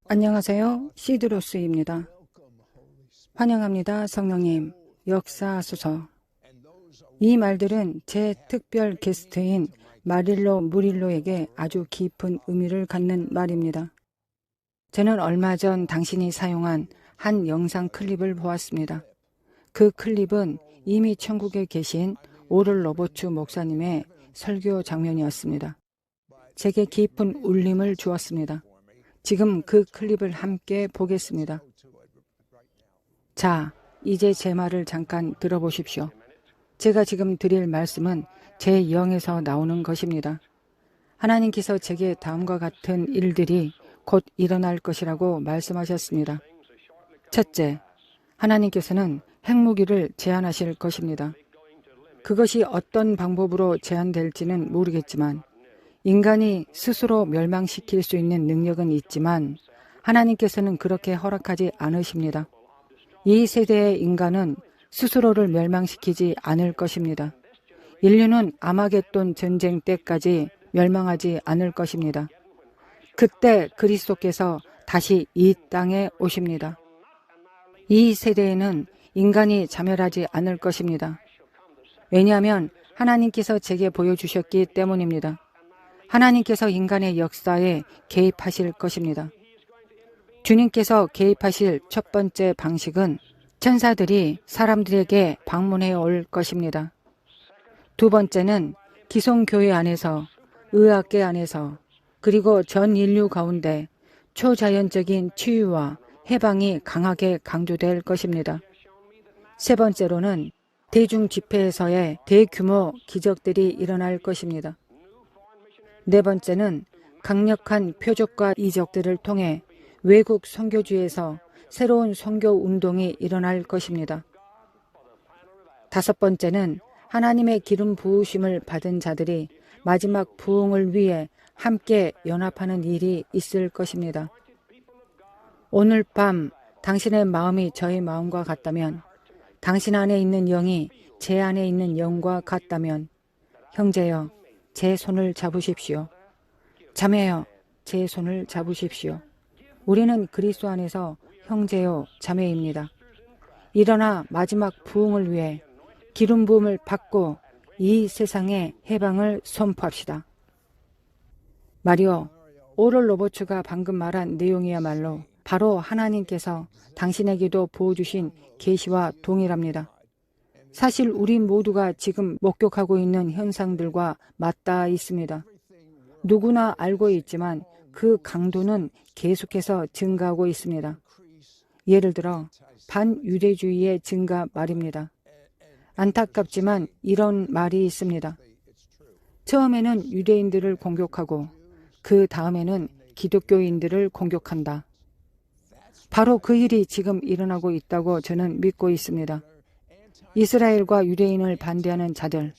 안녕하세요. 시드로스입니다. 환영합니다. 성령님, 역사하소서. 이 말들은 제 특별 게스트인 마릴로 무릴로에게 아주 깊은 의미를 갖는 말입니다. 저는 얼마 전 당신이 사용한 한 영상 클립을 보았습니다. 그 클립은 이미 천국에 계신 오럴 로버츠 목사님의 설교 장면이었습니다. 제게 깊은 울림을 주었습니다. 지금 그 클립을 함께 보겠습니다. 자, 이제 제 말을 잠깐 들어보십시오. 제가 지금 드릴 말씀은 제 영에서 나오는 것입니다. 하나님께서 제게 다음과 같은 일들이 곧 일어날 것이라고 말씀하셨습니다. 첫째, 하나님께서는 핵무기를 제한하실 것입니다. 그것이 어떤 방법으로 제한될지는 모르겠지만 인간이 스스로 멸망시킬 수 있는 능력은 있지만 하나님께서는 그렇게 허락하지 않으십니다. 이 세대의 인간은 스스로를 멸망시키지 않을 것입니다. 인류는 아마겟돈 전쟁 때까지 멸망하지 않을 것입니다. 그때 그리스도께서 다시 이 땅에 오십니다. 이 세대에는 인간이 자멸하지 않을 것입니다. 왜냐하면 하나님께서 제게 보여주셨기 때문입니다. 하나님께서 인간의 역사에 개입하실 것입니다. 주님께서 개입하실 첫 번째 방식은 천사들이 사람들에게 방문해 올 것입니다. 두 번째는 기성교회 안에서, 의학계 안에서, 그리고 전 인류 가운데 초자연적인 치유와 해방이 강하게 강조될 것입니다. 세 번째로는 대중 집회에서의 대규모 기적들이 일어날 것입니다. 네 번째는 강력한 표적과 이적들을 통해 외국 선교지에서 새로운 선교 운동이 일어날 것입니다. 다섯 번째는 하나님의 기름 부으심을 받은 자들이 마지막 부흥을 위해 함께 연합하는 일이 있을 것입니다. 오늘 밤 당신의 마음이 저의 마음과 같다면, 당신 안에 있는 영이 제 안에 있는 영과 같다면, 형제여, 제 손을 잡으십시오. 자매여, 제 손을 잡으십시오. 우리는 그리스도 안에서 형제요 자매입니다. 일어나 마지막 부흥을 위해 기름 부음을 받고 이 세상의 해방을 선포합시다. 마리오, 오럴 로버츠가 방금 말한 내용이야말로 바로 하나님께서 당신에게도 부어주신 계시와 동일합니다. 사실 우리 모두가 지금 목격하고 있는 현상들과 맞닿아 있습니다. 누구나 알고 있지만 그 강도는 계속해서 증가하고 있습니다. 예를 들어 반유대주의의 증가 말입니다. 안타깝지만 이런 말이 있습니다. 처음에는 유대인들을 공격하고 그 다음에는 기독교인들을 공격한다. 바로 그 일이 지금 일어나고 있다고 저는 믿고 있습니다. 이스라엘과 유대인을 반대하는 자들,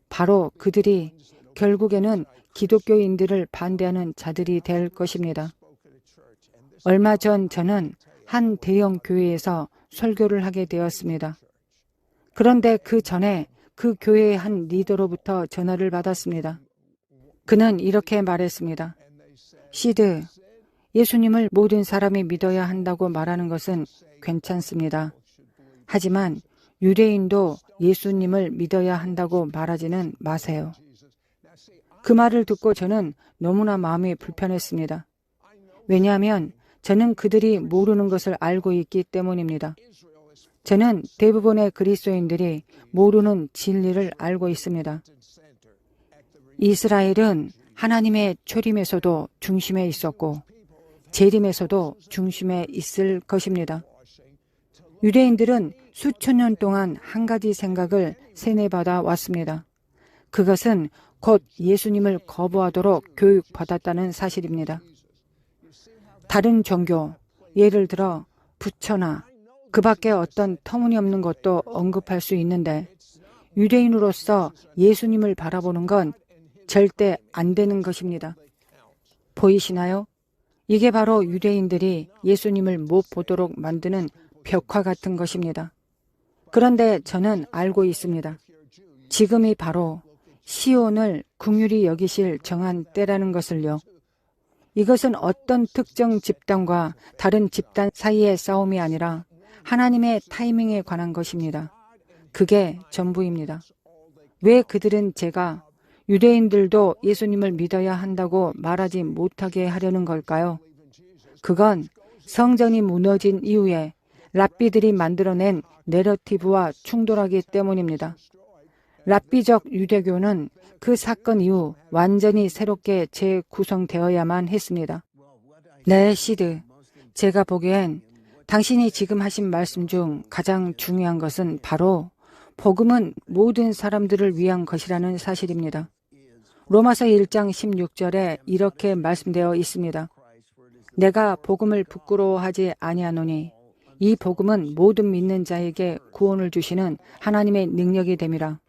바로 그들이 결국에는 기독교인들을 반대하는 자들이 될 것입니다. 얼마 전 저는 한 대형 교회에서 설교를 하게 되었습니다. 그런데 그 전에 그 교회의 한 리더로부터 전화를 받았습니다. 그는 이렇게 말했습니다. 시드, 예수님을 모든 사람이 믿어야 한다고 말하는 것은 괜찮습니다. 하지만 유대인도 예수님을 믿어야 한다고 말하지는 마세요. 그 말을 듣고 저는 너무나 마음이 불편했습니다. 왜냐하면 저는 그들이 모르는 것을 알고 있기 때문입니다. 저는 대부분의 그리스도인들이 모르는 진리를 알고 있습니다. 이스라엘은 하나님의 초림에서도 중심에 있었고 재림에서도 중심에 있을 것입니다. 유대인들은 수천 년 동안 한 가지 생각을 세뇌받아 왔습니다. 그것은 곧 예수님을 거부하도록 교육받았다는 사실입니다. 다른 종교, 예를 들어 부처나 그 밖에 어떤 터무니없는 것도 언급할 수 있는데 유대인으로서 예수님을 바라보는 건 절대 안 되는 것입니다. 보이시나요? 이게 바로 유대인들이 예수님을 못 보도록 만드는 벽화 같은 것입니다. 그런데 저는 알고 있습니다. 지금이 바로 시온을 긍휼히 여기실 정한 때라는 것을요. 이것은 어떤 특정 집단과 다른 집단 사이의 싸움이 아니라 하나님의 타이밍에 관한 것입니다. 그게 전부입니다. 왜 그들은 제가 유대인들도 예수님을 믿어야 한다고 말하지 못하게 하려는 걸까요? 그건 성전이 무너진 이후에 랍비들이 만들어낸 내러티브와 충돌하기 때문입니다. 랍비적 유대교는 그 사건 이후 완전히 새롭게 재구성되어야만 했습니다. 네, 시드. 제가 보기엔 당신이 지금 하신 말씀 중 가장 중요한 것은 바로 복음은 모든 사람들을 위한 것이라는 사실입니다. 로마서 1장 16절에 이렇게 말씀되어 있습니다. 내가 복음을 부끄러워하지 아니하노니 이 복음은 모든 믿는 자에게 구원을 주시는 하나님의 능력이 됨이라.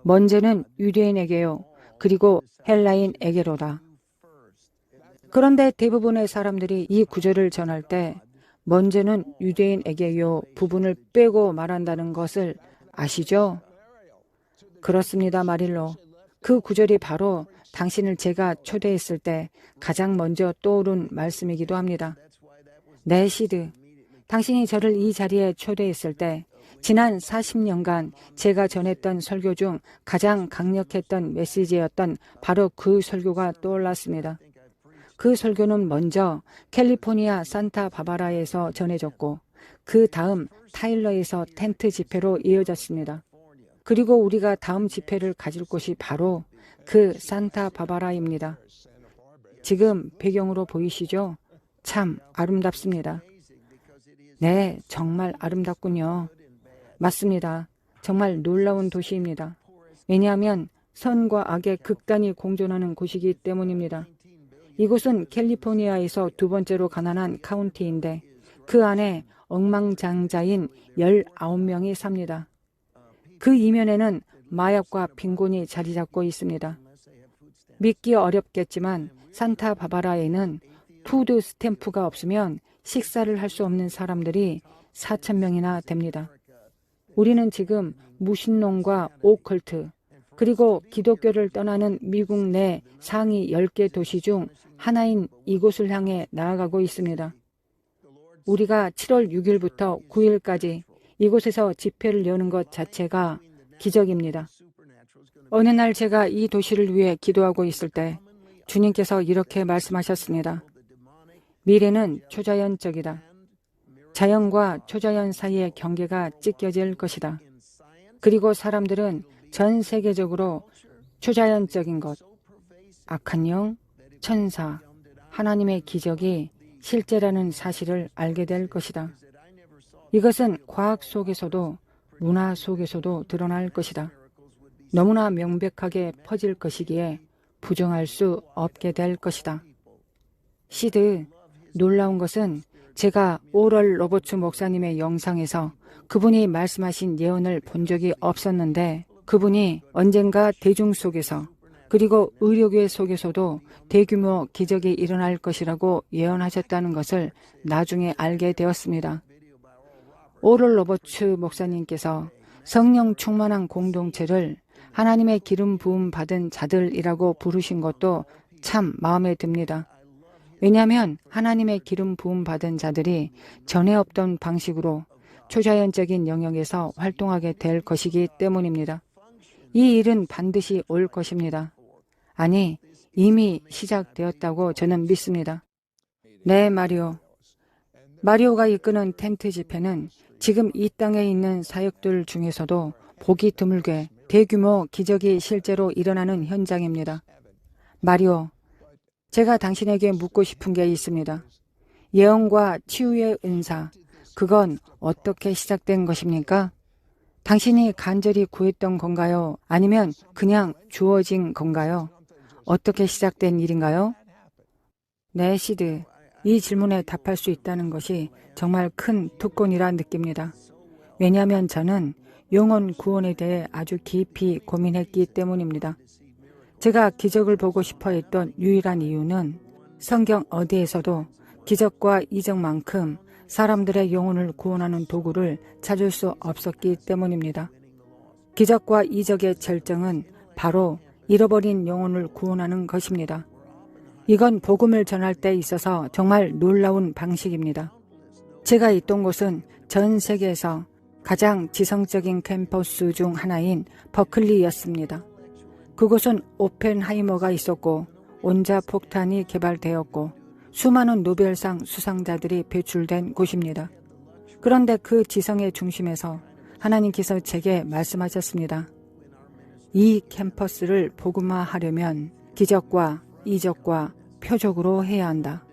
먼저는 유대인에게요. 그리고 헬라인에게로다. 그런데 대부분의 사람들이 이 구절을 전할 때 먼저는 유대인에게요 부분을 빼고 말한다는 것을 아시죠? 그렇습니다, 마릴로. 그 구절이 바로 당신을 제가 초대했을 때 가장 먼저 떠오른 말씀이기도 합니다. 네, 시드. 당신이 저를 이 자리에 초대했을 때 지난 40년간 제가 전했던 설교 중 가장 강력했던 메시지였던 바로 그 설교가 떠올랐습니다. 그 설교는 먼저 캘리포니아 산타바바라에서 전해졌고 그 다음 타일러에서 텐트 집회로 이어졌습니다. 그리고 우리가 다음 집회를 가질 곳이 바로 그 산타바바라입니다. 지금 배경으로 보이시죠? 참 아름답습니다. 네, 정말 아름답군요. 맞습니다. 정말 놀라운 도시입니다. 왜냐하면 선과 악의 극단이 공존하는 곳이기 때문입니다. 이곳은 캘리포니아에서 두 번째로 가난한 카운티인데 그 안에 억만장자인 19명이 삽니다. 그 이면에는 마약과 빈곤이 자리 잡고 있습니다. 믿기 어렵겠지만 산타바바라에는 푸드 스탬프가 없으면 식사를 할 수 없는 사람들이 4,000명이나 됩니다. 우리는 지금 무신론과 오컬트 그리고 기독교를 떠나는 미국 내 상위 10개 도시 중 하나인 이곳을 향해 나아가고 있습니다. 우리가 7월 6일부터 9일까지 이곳에서 집회를 여는 것 자체가 기적입니다. 어느 날 제가 이 도시를 위해 기도하고 있을 때 주님께서 이렇게 말씀하셨습니다. 미래는 초자연적이다. 자연과 초자연 사이의 경계가 찢겨질 것이다. 그리고 사람들은 전 세계적으로 초자연적인 것, 악한 영, 천사, 하나님의 기적이 실제라는 사실을 알게 될 것이다. 이것은 과학 속에서도 문화 속에서도 드러날 것이다. 너무나 명백하게 퍼질 것이기에 부정할 수 없게 될 것이다. 시드, 놀라운 것은 제가 오럴 로버츠 목사님의 영상에서 그분이 말씀하신 예언을 본 적이 없었는데 그분이 언젠가 대중 속에서 그리고 의료계 속에서도 대규모 기적이 일어날 것이라고 예언하셨다는 것을 나중에 알게 되었습니다. 오럴 로버츠 목사님께서 성령 충만한 공동체를 하나님의 기름 부음 받은 자들이라고 부르신 것도 참 마음에 듭니다. 왜냐하면 하나님의 기름 부음 받은 자들이 전에 없던 방식으로 초자연적인 영역에서 활동하게 될 것이기 때문입니다. 이 일은 반드시 올 것입니다. 아니, 이미 시작되었다고 저는 믿습니다. 네, 마리오. 마리오가 이끄는 텐트 집회는 지금 이 땅에 있는 사역들 중에서도 보기 드물게 대규모 기적이 실제로 일어나는 현장입니다. 마리오, 제가 당신에게 묻고 싶은 게 있습니다. 예언과 치유의 은사, 그건 어떻게 시작된 것입니까? 당신이 간절히 구했던 건가요? 아니면 그냥 주어진 건가요? 어떻게 시작된 일인가요? 네, 시드. 이 질문에 답할 수 있다는 것이 정말 큰 특권이라 느낍니다. 왜냐하면 저는 영혼 구원에 대해 아주 깊이 고민했기 때문입니다. 제가 기적을 보고 싶어 했던 유일한 이유는 성경 어디에서도 기적과 이적만큼 사람들의 영혼을 구원하는 도구를 찾을 수 없었기 때문입니다. 기적과 이적의 절정은 바로 잃어버린 영혼을 구원하는 것입니다. 이건 복음을 전할 때 있어서 정말 놀라운 방식입니다. 제가 있던 곳은 전 세계에서 가장 지성적인 캠퍼스 중 하나인 버클리였습니다. 그곳은 오펜하이머가 있었고 원자폭탄이 개발되었고 수많은 노벨상 수상자들이 배출된 곳입니다. 그런데 그 지성의 중심에서 하나님께서 제게 말씀하셨습니다. 이 캠퍼스를 복음화하려면 기적과 이적과 표적으로 해야 한다.